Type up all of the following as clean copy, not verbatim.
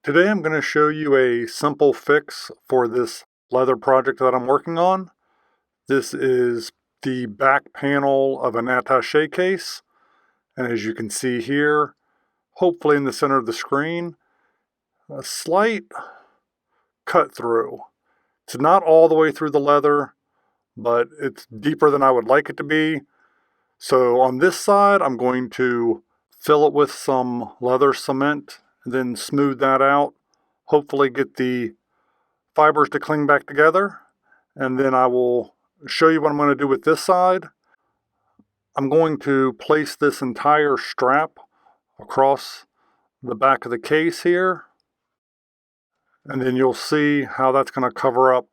Today I'm going to show you a simple fix for this leather project that I'm working on. This is the back panel of an attaché case, and as you can see here, hopefully in the center of the screen, a slight cut through. It's not all the way through the leather, but it's deeper than I would like it to be. So on this side, I'm going to fill it with some leather cement and then smooth that out. Hopefully get the fibers to cling back together, and then I will show you what I'm going to do with this side. I'm going to place this entire strap across the back of the case here, and then you'll see how that's going to cover up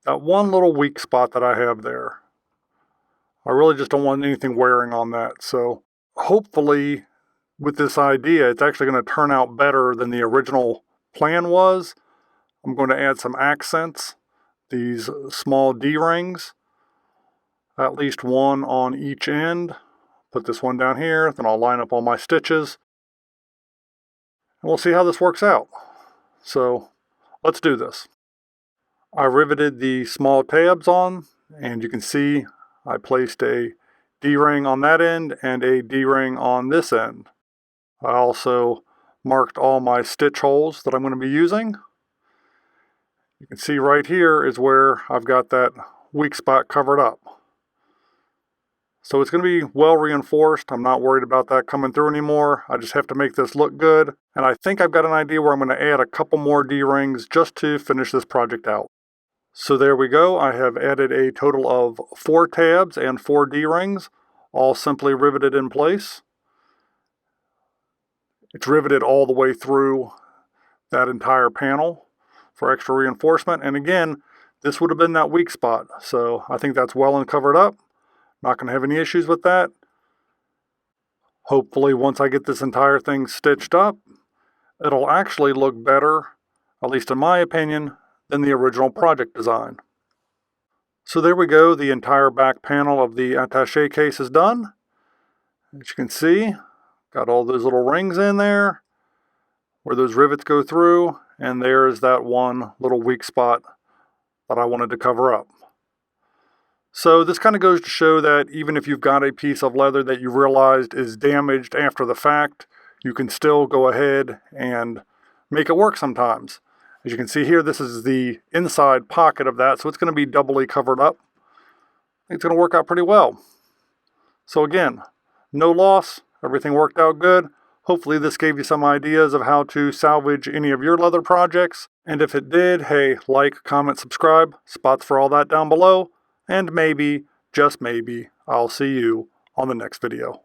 that one little weak spot that I have there. I really just don't want anything wearing on that, so hopefully with this idea it's actually going to turn out better than the original plan was. I'm going to add some accents, these small D-rings, at least one on each end. Put this one down here, then I'll line up all my stitches, and we'll see how this works out. So let's do this. I riveted the small tabs on, and you can see I placed a D-ring on that end and a D-ring on this end. I also marked all my stitch holes that I'm going to be using. You can see right here is where I've got that weak spot covered up. So it's going to be well reinforced. I'm not worried about that coming through anymore. I just have to make this look good. And I think I've got an idea where I'm going to add a couple more D-rings just to finish this project out. So there we go. I have added a total of 4 tabs and 4 D-rings, all simply riveted in place. It's riveted all the way through that entire panel for extra reinforcement. And again, this would have been that weak spot. So I think that's well and covered up. Not going to have any issues with that. Hopefully once I get this entire thing stitched up, it'll actually look better, at least in my opinion, than the original project design. So there we go. The entire back panel of the attaché case is done. As you can see, got all those little rings in there where those rivets go through, and there's that one little weak spot that I wanted to cover up. So this kind of goes to show that even if you've got a piece of leather that you realized is damaged after the fact, you can still go ahead and make it work sometimes. As you can see here, this is the inside pocket of that, so it's going to be doubly covered up. I think it's going to work out pretty well. So again, no loss. Everything worked out good. Hopefully this gave you some ideas of how to salvage any of your leather projects. And if it did, hey, like, comment, subscribe. Spots for all that down below. And maybe, just maybe, I'll see you on the next video.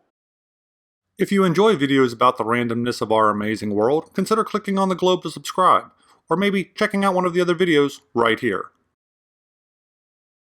If you enjoy videos about the randomness of our amazing world, consider clicking on the globe to subscribe. Or maybe checking out one of the other videos right here.